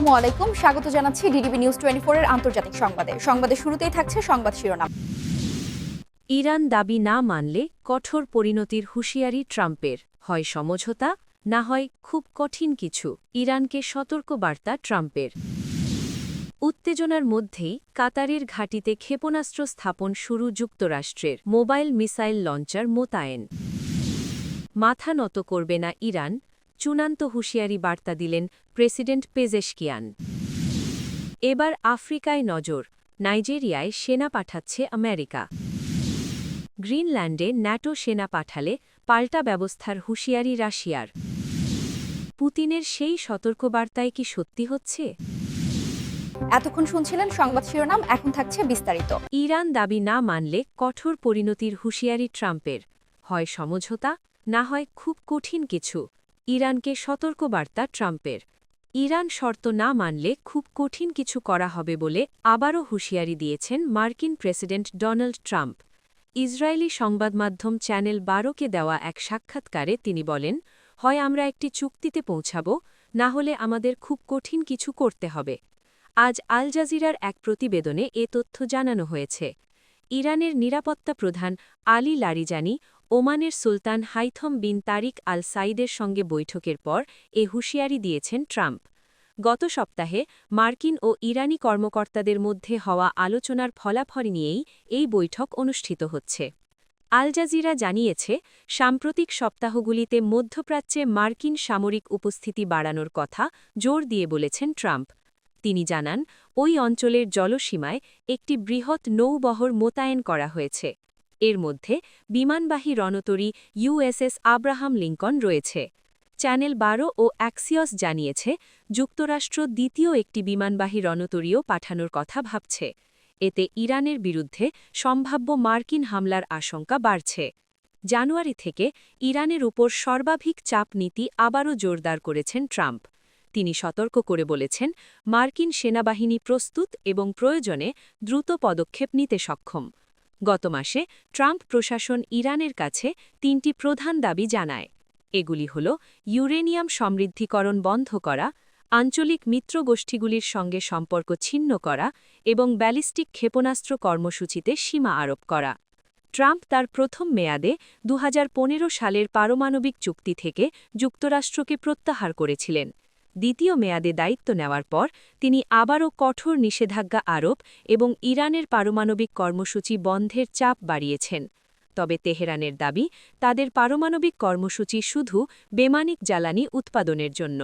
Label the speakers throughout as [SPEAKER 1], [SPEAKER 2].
[SPEAKER 1] আসসালামু আলাইকুম, স্বাগত জানাচ্ছি ডিডিবি নিউজ 24 এর আন্তর্জাতিক সংবাদে। সংবাদের শুরুতেই থাকছে সংবাদ শিরোনাম।
[SPEAKER 2] ইরান দাবি না মানলে কঠোর পরিণতির হুঁশিয়ারি ট্রাম্পের, হয় সমঝোতা, না হয় খুব কঠিন কিছু। ইরানকে সতর্ক বার্তা ট্রাম্পের। উত্তেজনার মধ্যেই কাতারের ঘাঁটিতে ক্ষেপণাস্ত্র স্থাপন শুরু যুক্তরাষ্ট্রের, মোবাইল মিসাইল লঞ্চার মোতায়েন। মাথা নত করবে না ইরান, চূড়ান্ত হুঁশিয়ারি বার্তা দিলেন প্রেসিডেন্ট পেজেশকিয়ান। এবার আফ্রিকায় নজর, নাইজেরিয়ায় সেনা পাঠাচ্ছে আমেরিকা। গ্রিনল্যান্ডে ন্যাটো সেনা পাঠালে পাল্টা ব্যবস্থার হুঁশিয়ারি রাশিয়ার। পুতিনের সেই সতর্কবার্তায় কি সত্যি হচ্ছে?
[SPEAKER 1] এতক্ষণ শুনছিলেন সংবাদ শিরোনাম, এখন থাকছে বিস্তারিত।
[SPEAKER 2] ইরান দাবি না মানলে কঠোর পরিণতির হুঁশিয়ারি ট্রাম্পের, হয় সমঝোতা, না হয় খুব কঠিন কিছু। ইরানকে সতর্কবার্তা ট্রাম্পের। ইরান শর্ত না মানলে খুব কঠিন কিছু করা হবে বলে আবারও হুঁশিয়ারি দিয়েছেন মার্কিন প্রেসিডেন্ট ডোনাল্ড ট্রাম্প। ইসরায়েলি সংবাদমাধ্যম চ্যানেল 12কে দেওয়া এক সাক্ষাৎকারে তিনি বলেন, হয় আমরা একটি চুক্তিতে পৌঁছাব, না হলে আমাদের খুব কঠিন কিছু করতে হবে। আজ আল জাজিরার এক প্রতিবেদনে এ তথ্য জানানো হয়েছে। ইরানের নিরাপত্তা প্রধান আলী লারিজানি ওমানের সুলতান হাইথম বিন তারিক আল সাইদের সঙ্গে বৈঠকের পর এ হুঁশিয়ারি দিয়েছেন ট্রাম্প। গত সপ্তাহে মার্কিন ও ইরানি কর্মকর্তাদের মধ্যে হওয়া আলোচনার ফলাফল নিয়েই এই বৈঠক অনুষ্ঠিত হচ্ছে। আল জাজিরা জানিয়েছে, সাম্প্রতিক সপ্তাহগুলিতে মধ্যপ্রাচ্যে মার্কিন সামরিক উপস্থিতি বাড়ানোর কথা জোর দিয়ে বলেছেন ট্রাম্প। তিনি জানান, ওই অঞ্চলের জলসীমায় একটি বৃহৎ নৌবহর মোতায়েন করা হয়েছে। এর মধ্যে বিমানবাহী রণতরী ইউএসএস আব্রাহাম লিঙ্কন রয়েছে। চ্যানেল 12 ও অ্যাক্সিয়স জানিয়েছে, যুক্তরাষ্ট্র দ্বিতীয় একটি বিমানবাহী রণতরীও পাঠানোর কথা ভাবছে। এতে ইরানের বিরুদ্ধে সম্ভাব্য মার্কিন হামলার আশঙ্কা বাড়ছে। জানুয়ারি থেকে ইরানের উপর সর্বাধিক চাপ নীতি আবারও জোরদার করেছেন ট্রাম্প। তিনি সতর্ক করে বলেছেন, মার্কিন সেনাবাহিনী প্রস্তুত এবং প্রয়োজনে দ্রুত পদক্ষেপ নিতে সক্ষম। গত মাসে ট্রাম্প প্রশাসন ইরানের কাছে 3টি প্রধান দাবি জানায়। এগুলি হল ইউরেনিয়াম সমৃদ্ধিকরণ বন্ধ করা, আঞ্চলিক মিত্রগোষ্ঠীগুলির সঙ্গে সম্পর্ক ছিন্ন করা এবং ব্যালিস্টিক ক্ষেপণাস্ত্র কর্মসূচিতে সীমা আরোপ করা। ট্রাম্প তার প্রথম মেয়াদে 2015 সালের পারমাণবিক চুক্তি থেকে যুক্তরাষ্ট্রকে প্রত্যাহার করেছিলেন। দ্বিতীয় মেয়াদে দায়িত্ব নেওয়ার পর তিনি আবারও কঠোর নিষেধাজ্ঞা আরোপ এবং ইরানের পারমাণবিক কর্মসূচি বন্ধের চাপ বাড়িয়েছেন। তবে তেহরানের দাবি, তাদের পারমাণবিক কর্মসূচি শুধু বেমানিক জ্বালানি উৎপাদনের জন্য।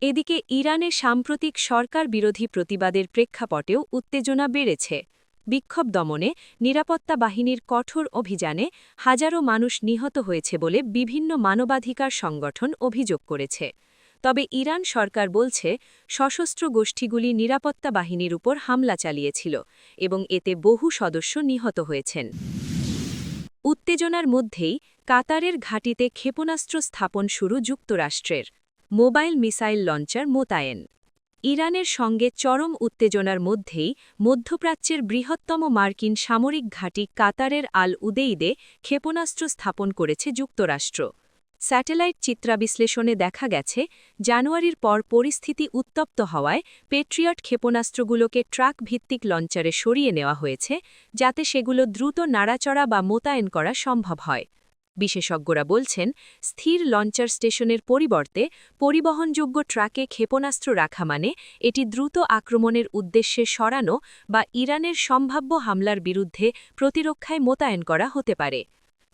[SPEAKER 2] এদিকে ইরানে সাম্প্রতিক সরকার বিরোধী প্রতিবাদের প্রেক্ষাপটেও উত্তেজনা বেড়েছে। বিক্ষোভ দমনে নিরাপত্তা বাহিনীর কঠোর অভিযানে হাজারো মানুষ নিহত হয়েছে বলে বিভিন্ন মানবাধিকার সংগঠন অভিযোগ করেছে। তবে ইরান সরকার বলছে, সশস্ত্র গোষ্ঠীগুলি নিরাপত্তা বাহিনীর উপর হামলা চালিয়েছিল এবং এতে বহু সদস্য নিহত হয়েছেন। উত্তেজনার মধ্যেই কাতারের ঘাঁটিতে ক্ষেপণাস্ত্র স্থাপন শুরু যুক্তরাষ্ট্রের, মোবাইল মিসাইল লঞ্চার মোতায়েন। ইরানের সঙ্গে চরম উত্তেজনার মধ্যেই মধ্যপ্রাচ্যের বৃহত্তম মার্কিন সামরিক ঘাঁটি কাতারের আল উদেইদে ক্ষেপণাস্ত্র স্থাপন করেছে যুক্তরাষ্ট্র। স্যাটেলাইট চিত্রাবিশ্লেষণে দেখা গেছে, জানুয়ারির পর পরিস্থিতি উত্তপ্ত হওয়ায় পেট্রিয়ট ক্ষেপণাস্ত্রগুলোকে ট্রাক ভিত্তিক লঞ্চারে সরিয়ে নেওয়া হয়েছে, যাতে সেগুলো দ্রুত নাড়াচড়া বা মোতায়েন করা সম্ভব হয়। বিশেষজ্ঞরা বলছেন, স্থির লঞ্চার স্টেশনের পরিবর্তে পরিবহনযোগ্য ট্রাকে ক্ষেপণাস্ত্র রাখা মানে এটি দ্রুত আক্রমণের উদ্দেশ্যে সরানো বা ইরানের সম্ভাব্য হামলার বিরুদ্ধে প্রতিরক্ষায় মোতায়েন করা হতে পারে।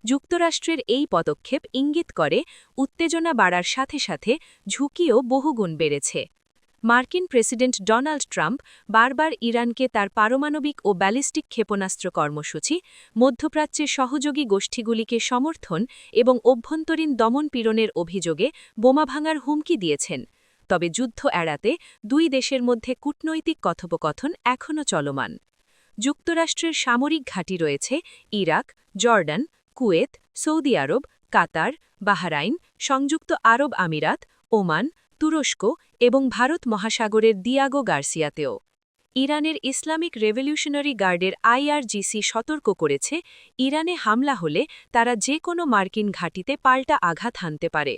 [SPEAKER 2] যুক্তরাষ্ট্রের এই পদক্ষেপ ইঙ্গিত করে, উত্তেজনা বাড়ার সাথে সাথে ঝুঁকিও বহুগুণ বেড়েছে। মার্কিন প্রেসিডেন্ট ডোনাল্ড ট্রাম্প বারবার ইরানকে তার পারমাণবিক ও ব্যালিস্টিক ক্ষেপণাস্ত্র কর্মসূচি, মধ্যপ্রাচ্যের সহযোগী গোষ্ঠীগুলিকে সমর্থন এবং অভ্যন্তরীণ দমনপীড়নের অভিযোগে বোমা ভাঙার হুমকি দিয়েছেন। তবে যুদ্ধ এড়াতে দুই দেশের মধ্যে কূটনৈতিক কথোপকথন এখনও চলমান। যুক্তরাষ্ট্রের সামরিক ঘাঁটি রয়েছে ইরাক, জর্ডান, কুয়েত, সৌদি আরব, কাতার, বাহরাইন, সংযুক্ত আরব আমিরাত, ওমান, তুরস্ক এবং ভারত মহাসাগরের দিয়াগো গার্সিয়াতেও। ইরানের ইসলামিক রেভলিউশনারি গার্ডের আইআরজিসি সতর্ক করেছে, ইরানে হামলা হলে তারা যে কোনো মার্কিন ঘাঁটিতে পাল্টা আঘাত হানতে পারে।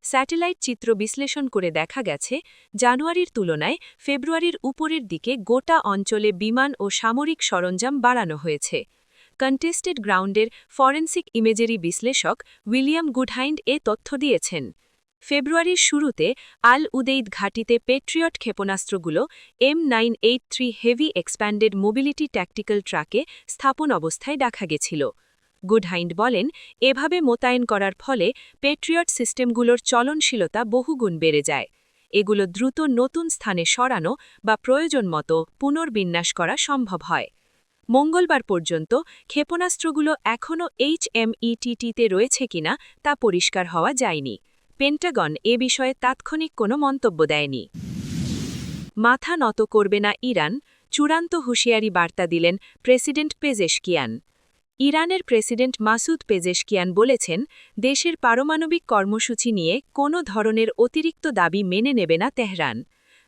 [SPEAKER 2] স্যাটেলাইট চিত্র বিশ্লেষণ করে দেখা গেছে জানুয়ারির তুলনায় ফেব্রুয়ারির উপরের দিকে গোটা অঞ্চলে বিমান ও সামরিক সরঞ্জাম বাড়ানো হয়েছে। কন্টেস্টেড গ্রাউন্ডের ফরেন্সিক ইমেজেরি বিশ্লেষক উইলিয়াম গুডহাইন্ড এ তথ্য দিয়েছেন। ফেব্রুয়ারির শুরুতে আল উদেইদ ঘাঁটিতে পেট্রিয়ট ক্ষেপণাস্ত্রগুলো M983 heavy expanded mobility tactical ট্রাকে স্থাপন অবস্থায় দেখা গেছিল। গুডহাইন্ড বলেন, এভাবে মোতায়েন করার ফলে পেট্রিয়ট সিস্টেমগুলোর চলনশীলতা বহুগুণ বেড়ে যায়। এগুলো দ্রুত নতুন স্থানে সরানো বা প্রয়োজন মতো পুনর্বিন্যাস করা সম্ভব হয়। মঙ্গলবার পর্যন্ত ক্ষেপণাস্ত্রগুলো এখনও HMETT-তে রয়েছে কিনা তা পরিষ্কার হওয়া যায়নি। পেন্টাগন এ বিষয়ে তাৎক্ষণিক কোনো মন্তব্য দেয়নি। মাথা নত করবে না ইরান, চূড়ান্ত হুঁশিয়ারি বার্তা দিলেন প্রেসিডেন্ট পেজেশকিয়ান। ইরানের প্রেসিডেন্ট মাসুদ পেজেশকিয়ান বলেছেন, দেশের পারমাণবিক কর্মসূচি নিয়ে কোনো ধরনের অতিরিক্ত দাবি মেনে নেবে না তেহরান।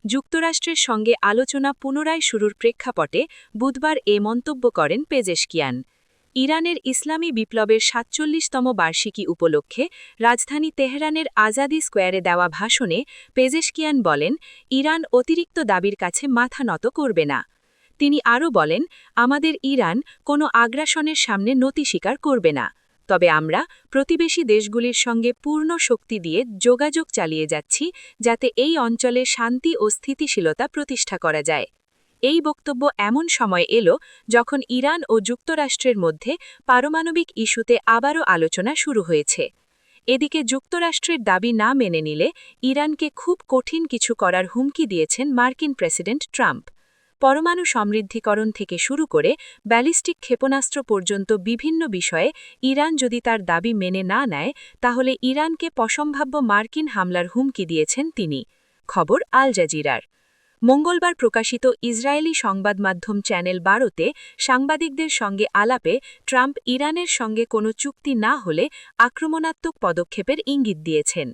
[SPEAKER 2] যুক্তরাষ্ট্রের সঙ্গে আলোচনা পুনরায় শুরুর প্রেক্ষাপটে বুধবার এ মন্তব্য করেন পেজেশকিয়ান। ইরানের ইসলামী বিপ্লবের ৪৭তম বার্ষিকী উপলক্ষে রাজধানী তেহরানের আজাদি স্কোয়ারে দেওয়া ভাষণে পেজেশকিয়ান বলেন, ইরান অতিরিক্ত দাবির কাছে মাথা নত করবে না। তিনি আরও বলেন, আমাদের ইরান কোনো আগ্রাসনের সামনে নতি স্বীকার করবে না, তবে আমরা প্রতিবেশী দেশগুলির সঙ্গে পূর্ণ শক্তি দিয়ে যোগাযোগ চালিয়ে যাচ্ছি যাতে এই অঞ্চলে শান্তি ও স্থিতিশীলতা প্রতিষ্ঠা করা যায়। এই বক্তব্য এমন সময় এলো যখন ইরান ও যুক্তরাষ্ট্রের মধ্যে পারমাণবিক ইস্যুতে আবারও আলোচনা শুরু হয়েছে। এদিকে যুক্তরাষ্ট্রের দাবি না মেনে নিলে ইরানকে খুব কঠিন কিছু করার হুমকি দিয়েছেন মার্কিন প্রেসিডেন্ট ট্রাম্প। পরমাণু সমৃদ্ধিকরণ থেকে শুরু করে ব্যালিস্টিক ক্ষেপণাস্ত্র পর্যন্ত বিভিন্ন বিষয়ে ইরান যদি তার দাবি মেনে না নেয় তাহলে ইরানকে অসম্ভাব্য মার্কিন হামলার হুমকি দিয়েছেন তিনি। খবর আল জাজিরার। মঙ্গলবার প্রকাশিত ইসরায়েলি সংবাদ মাধ্যম চ্যানেল ১২তে সাংবাদিকদের সঙ্গে আলাপে ট্রাম্প ইরানের সঙ্গে কোনো চুক্তি না হলে আক্রমণাত্মক পদক্ষেপের ইঙ্গিত দিয়েছেন।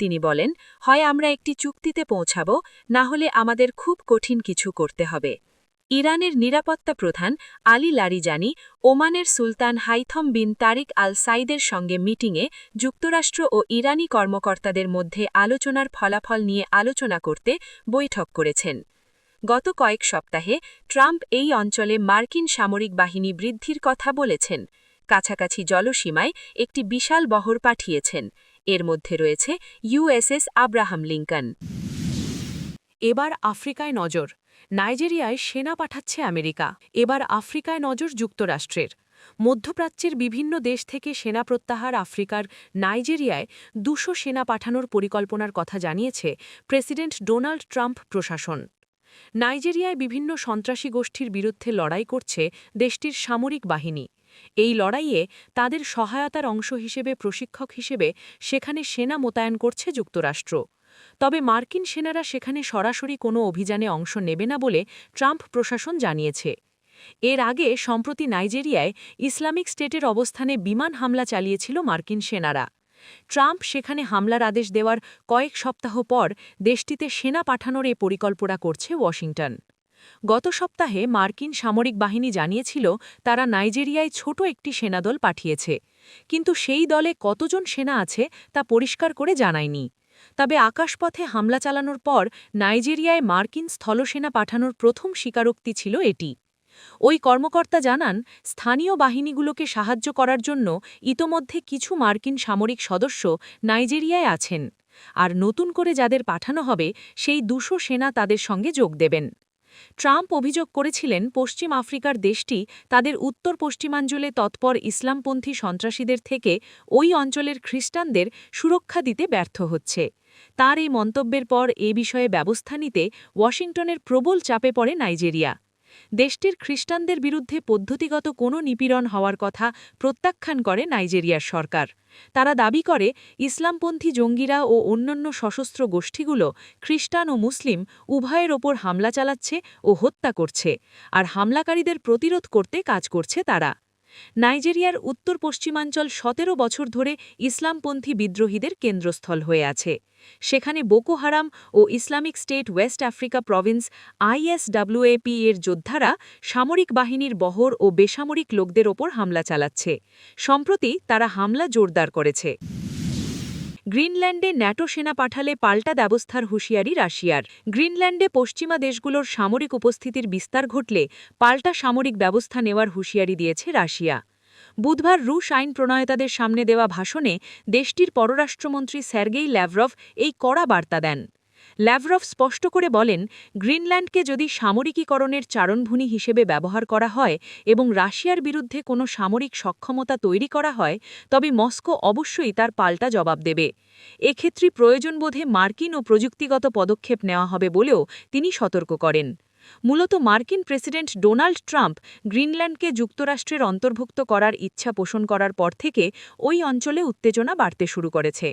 [SPEAKER 2] তিনি বলেন, হয় আমরা একটি চুক্তিতে পৌঁছাব, না হলে আমাদের খুব কঠিন কিছু করতে হবে। ইরানের নিরাপত্তা প্রধান আলী লারিজানি ওমানের সুলতান হাইথম বিন তারিক আল সাইদের সঙ্গে মিটিংয়ে যুক্তরাষ্ট্র ও ইরানি কর্মকর্তাদের মধ্যে আলোচনার ফলাফল নিয়ে আলোচনা করতে বৈঠক করেছেন। গত কয়েক সপ্তাহে ট্রাম্প এই অঞ্চলে মার্কিন সামরিক বাহিনী বৃদ্ধির কথা বলেছেন। কাছাকাছি জলসীমায় একটি বিশাল বহর পাঠিয়েছেন। এর মধ্যে রয়েছে USS আব্রাহাম লিঙ্কন।
[SPEAKER 3] এবার আফ্রিকায় নজর। নাইজেরিয়ায় সেনা পাঠাচ্ছে আমেরিকা। এবার আফ্রিকায় নজর যুক্তরাষ্ট্রের। মধ্যপ্রাচ্যের বিভিন্ন দেশ থেকে সেনা প্রত্যাহার আফ্রিকার নাইজেরিয়ায় ২০০ সেনা পাঠানোর পরিকল্পনার কথা জানিয়েছে প্রেসিডেন্ট ডোনাল্ড ট্রাম্প প্রশাসন। নাইজেরিয়ায় বিভিন্ন সন্ত্রাসী গোষ্ঠীর বিরুদ্ধে লড়াই করছে দেশটির সামরিক বাহিনী। এই লড়াইয়ে তাদের সহায়তার অংশ হিসেবে প্রশিক্ষক হিসেবে সেখানে সেনা মোতায়েন করছে যুক্তরাষ্ট্র। তবে মার্কিন সেনারা সেখানে সরাসরি কোনো অভিযানে অংশ নেবে না বলে ট্রাম্প প্রশাসন জানিয়েছে। এর আগে সম্প্রতি নাইজেরিয়ায় ইসলামিক স্টেটের অবস্থানে বিমান হামলা চালিয়েছিল মার্কিন সেনারা। ট্রাম্প সেখানে হামলার আদেশ দেওয়ার কয়েক সপ্তাহ পর দেশটিতে সেনা পাঠানোর এ পরিকল্পনা করছে ওয়াশিংটন। গত সপ্তাহে মার্কিন সামরিক বাহিনী জানিয়েছিল তারা নাইজেরিয়ায় ছোট একটি সেনাদল পাঠিয়েছে, কিন্তু সেই দলে কতজন সেনা আছে তা পরিষ্কার করে জানায়নি। তবে আকাশপথে হামলা চালানোর পর নাইজেরিয়ায় মার্কিন স্থলসেনা পাঠানোর প্রথম স্বীকারোক্তি ছিল এটি। ওই কর্মকর্তা জানান, স্থানীয় বাহিনীগুলোকে সাহায্য করার জন্য ইতোমধ্যে কিছু মার্কিন সামরিক সদস্য নাইজেরিয়ায় আছেন, আর নতুন করে যাদের পাঠানো হবে সেই ২০০ সেনা তাদের সঙ্গে যোগ দেবেন। ট্রাম্প অভিযোগ করেছিলেন পশ্চিম আফ্রিকার দেশটি তাদের উত্তর পশ্চিমাঞ্চলে তৎপর ইসলামপন্থী সন্ত্রাসীদের থেকে ওই অঞ্চলের খ্রিস্টানদের সুরক্ষা দিতে ব্যর্থ হচ্ছে। তার এই মন্তব্যের পর এ বিষয়ে ব্যবস্থা নিতে ওয়াশিংটনের প্রবল চাপে পড়ে নাইজেরিয়া। দেশটির খ্রিস্টানদের বিরুদ্ধে পদ্ধতিগত কোনো নিপীড়ন হওয়ার কথা প্রত্যাখ্যান করে নাইজেরিয়ার সরকার। তারা দাবি করে ইসলামপন্থী জঙ্গিরা ও অন্যান্য সশস্ত্র গোষ্ঠীগুলো খ্রিস্টান ও মুসলিম উভয়ের ওপর হামলা চালাচ্ছে ও হত্যা করছে, আর হামলাকারীদের প্রতিরোধ করতে কাজ করছে তারা। নাইজেরিয়ার উত্তর পশ্চিমাঞ্চল ১৭ বছর ধরে ইসলামপন্থী বিদ্রোহীদের কেন্দ্রস্থল হয়ে আছে। সেখানে বোকো হারাম ও Islamic State West Africa Province ISWAP এর যোদ্ধারা সামরিক বাহিনীর বহর ও বেসামরিক লোকদের ওপর হামলা চালাচ্ছে। সম্প্রতি তারা হামলা জোরদার করেছে। গ্রিনল্যান্ডে ন্যাটো সেনা পাঠালে পাল্টা ব্যবস্থার হুঁশিয়ারি রাশিয়ার। গ্রিনল্যান্ডে পশ্চিমা দেশগুলোর সামরিক উপস্থিতির বিস্তার ঘটলে পাল্টা সামরিক ব্যবস্থা নেওয়ার হুঁশিয়ারি দিয়েছে রাশিয়া। বুধবার রুশ আইন প্রণয়তাদের সামনে দেওয়া ভাষণে দেশটির পররাষ্ট্রমন্ত্রী সার্গেই ল্যাভরভ এই কড়া বার্তা দেন। ল্যাভরভ স্পষ্ট করে বলেন, গ্রিনল্যান্ডকে যদি সামরিকীকরণের চারণভূমি হিসেবে ব্যবহার করা হয় এবং রাশিয়ার বিরুদ্ধে কোনো সামরিক সক্ষমতা তৈরি করা হয়, তবে মস্কো অবশ্যই তার পাল্টা জবাব দেবে। এক্ষেত্রে প্রয়োজনবোধে মার্কিন ও প্রযুক্তিগত পদক্ষেপ নেওয়া হবে বলেও তিনি সতর্ক করেন। মূলত মার্কিন প্রেসিডেন্ট ডোনাল্ড ট্রাম্প গ্রিনল্যান্ডকে যুক্তরাষ্ট্রের অন্তর্ভুক্ত করার ইচ্ছা পোষণ করার পর থেকে ওই অঞ্চলে উত্তেজনা বাড়তে শুরু করেছে।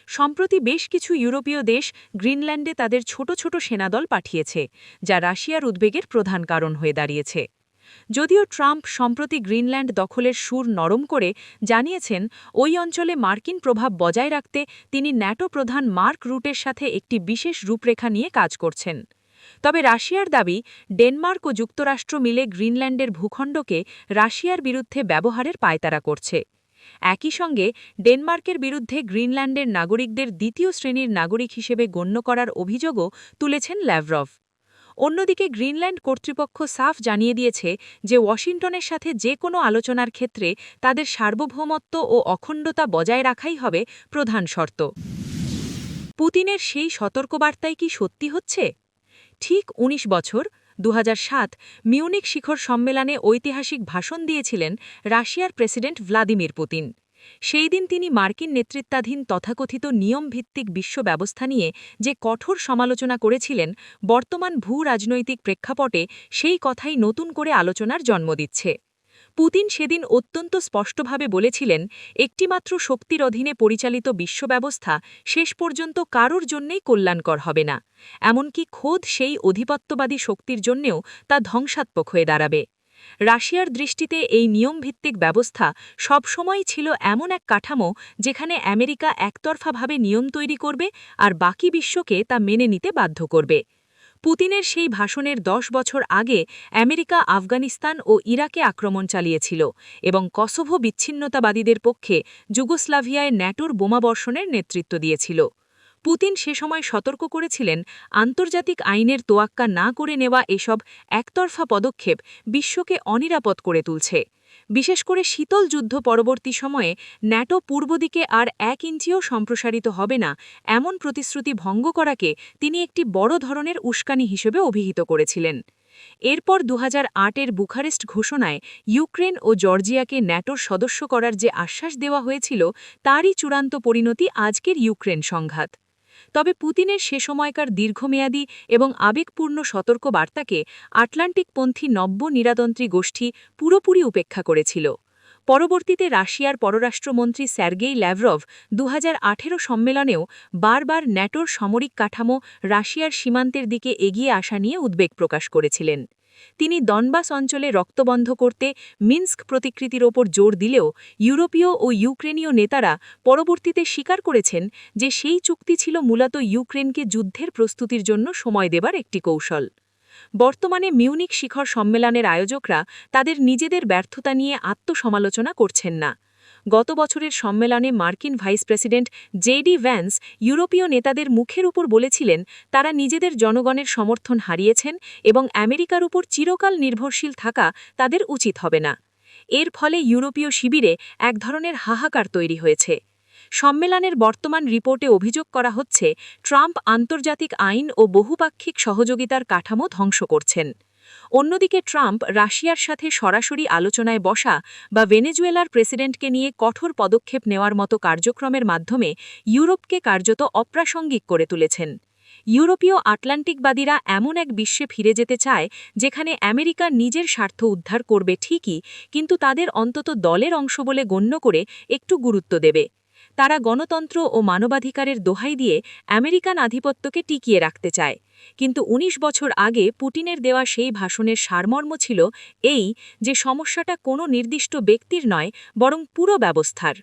[SPEAKER 3] সম্প্রতি বেশ কিছু ইউরোপীয় দেশ গ্রিনল্যান্ডে তাদের ছোট ছোট সেনাদল পাঠিয়েছে, যা রাশিয়ার উদ্বেগের প্রধান কারণ হয়ে দাঁড়িয়েছে। যদিও ট্রাম্প সম্প্রতি গ্রিনল্যান্ড দখলের সুর নরম করে জানিয়েছেন ওই অঞ্চলে মার্কিন প্রভাব বজায় রাখতে তিনি ন্যাটো প্রধান মার্ক রুটের সাথে একটি বিশেষ রূপরেখা নিয়ে কাজ করছেন। তবে রাশিয়ার দাবি, ডেনমার্ক ও যুক্তরাষ্ট্র মিলে গ্রিনল্যান্ডের ভূখণ্ডকে রাশিয়ার বিরুদ্ধে ব্যবহারের পায়তারা করছে। একই সঙ্গে ডেনমার্কের বিরুদ্ধে গ্রিনল্যান্ডের নাগরিকদের দ্বিতীয় শ্রেণীর নাগরিক হিসেবে গণ্য করার অভিযোগও তুলেছেন ল্যাভরভ। অন্যদিকে গ্রিনল্যান্ড কর্তৃপক্ষ সাফ জানিয়ে দিয়েছে যে ওয়াশিংটনের সাথে যে কোনো আলোচনার ক্ষেত্রে তাদের সার্বভৌমত্ব ও অখণ্ডতা বজায় রাখাই হবে প্রধান শর্ত। পুতিনের সেই সতর্কবার্তাই কি সত্যি হচ্ছে? ঠিক ১৯ বছর ২০০৭ মিউনিক শিখর সম্মেলনে ঐতিহাসিক ভাষণ দিয়েছিলেন রাশিয়ার প্রেসিডেন্ট ভ্লাদিমির পুতিন। সেই দিন তিনি মার্কিন নেতৃত্বাধীন তথাকথিত নিয়মভিত্তিক বিশ্ব ব্যবস্থা নিয়ে যে কঠোর সমালোচনা করেছিলেন, বর্তমান ভূ-রাজনৈতিক প্রেক্ষাপটে সেই কথাই নতুন করে আলোচনার জন্ম দিচ্ছে। পুতিন সেদিন অত্যন্ত স্পষ্টভাবে বলেছিলেন, একটিমাত্র শক্তির অধীনে পরিচালিত বিশ্বব্যবস্থা শেষ পর্যন্ত কারোর জন্যেই কল্যাণকর হবে না, এমনকি খোদ সেই অধিপত্যবাদী শক্তির জন্যেও তা ধ্বংসাত্মক হয়ে দাঁড়াবে। রাশিয়ার দৃষ্টিতে এই নিয়মভিত্তিক ব্যবস্থা সবসময়ই ছিল এমন এক কাঠামো যেখানে আমেরিকা একতরফাভাবে নিয়ম তৈরি করবে আর বাকি বিশ্বকে তা মেনে নিতে বাধ্য করবে। পুতিনের সেই ভাষণের ১০ বছর আগে আমেরিকা আফগানিস্তান ও ইরাকে আক্রমণ চালিয়েছিল এবং কসোভো বিচ্ছিন্নতাবাদীদের পক্ষে যুগোস্লাভিয়ায় ন্যাটোর বোমাবর্ষণের নেতৃত্ব দিয়েছিল। পুতিন সে সময় সতর্ক করেছিলেন, আন্তর্জাতিক আইনের তোয়াক্কা না করে নেওয়া এসব একতরফা পদক্ষেপ বিশ্বকে অনিরাপদ করে তুলছে। বিশেষ করে শীতল যুদ্ধ পরবর্তী সময়ে ন্যাটো পূর্ব দিকে আর ১ ইঞ্চিও সম্প্রসারিত হবে না এমন প্রতিশ্রুতি ভঙ্গ করাকে তিনি একটি বড় ধরনের উস্কানি হিসেবে অভিহিত করেছিলেন। এরপর ২০০৮-এর বুখারেস্ট ঘোষণায় ইউক্রেন ও জর্জিয়াকে ন্যাটোর সদস্য করার যে আশ্বাস দেওয়া হয়েছিল, তারই চূড়ান্ত পরিণতি আজকের ইউক্রেন সংঘাত। তবে পুতিনের সে সময়কার দীর্ঘমেয়াদী এবং আবেগপূর্ণ সতর্ক বার্তাকে আটলান্টিকপন্থী নব্য নিরাতন্ত্রী গোষ্ঠী পুরোপুরি উপেক্ষা করেছিল। পরবর্তীতে রাশিয়ার পররাষ্ট্রমন্ত্রী সার্গেই ল্যাভরভ ২০১৮ সম্মেলনেও বারবার ন্যাটোর সামরিক কাঠামো রাশিয়ার সীমান্তের দিকে এগিয়ে আসা নিয়ে উদ্বেগ প্রকাশ করেছিলেন। তিনি দনবাস অঞ্চলে রক্ত বন্ধ করতে মিন্স্ক প্রতিকৃতির ওপর জোর দিলেও ইউরোপীয় ও ইউক্রেনীয় নেতারা পরবর্তীতে স্বীকার করেছেন যে সেই চুক্তি ছিল মূলত ইউক্রেনকে যুদ্ধের প্রস্তুতির জন্য সময় দেবার একটি কৌশল। বর্তমানে মিউনিক শিখর সম্মেলনের আয়োজকরা তাদের নিজেদের ব্যর্থতা নিয়ে আত্মসমালোচনা করছেন না। গত বছরের সম্মেলনে মার্কিন ভাইস প্রেসিডেন্ট জেডি ভ্যান্স ইউরোপীয় নেতাদের মুখের উপর বলেছিলেন তারা নিজেদের জনগণের সমর্থন হারিয়েছেন এবং আমেরিকার উপর চিরকাল নির্ভরশীল থাকা তাদের উচিত হবে না। এর ফলে ইউরোপীয় শিবিরে এক ধরনের হাহাকার তৈরি হয়েছে। সম্মেলনের বর্তমান রিপোর্টে অভিযোগ করা হচ্ছে ট্রাম্প আন্তর্জাতিক আইন ও বহুপাক্ষিক সহযোগিতার কাঠামো ধ্বংস করছেন। অন্যদিকে ট্রাম্প রাশিয়ার সাথে সরাসরি আলোচনায় বসা বা ভেনেজুয়েলার প্রেসিডেন্টকে নিয়ে কঠোর পদক্ষেপ নেওয়ার মতো কার্যক্রমের মাধ্যমে ইউরোপকে কার্যত অপ্রাসঙ্গিক করে তুলেছেন। ইউরোপীয় আটলান্টিকবাদীরা এমন এক বিশ্বে ফিরে যেতে চায় যেখানে আমেরিকা নিজের স্বার্থ উদ্ধার করবে ঠিকই, কিন্তু তাদের অন্তত দলের অংশ বলে গণ্য করে একটু গুরুত্ব দেবে। তারা গণতন্ত্র ও মানবাধিকারের দোহাই দিয়ে আমেরিকান আধিপত্যকে টিকিয়ে রাখতে চায়। কিন্তু ১৯ বছর আগে পুতিনের দেওয়া সেই ভাষণের সারমর্ম ছিল এই যে সমস্যাটা কোনো নির্দিষ্ট ব্যক্তির নয়, বরং পুরো ব্যবস্থার।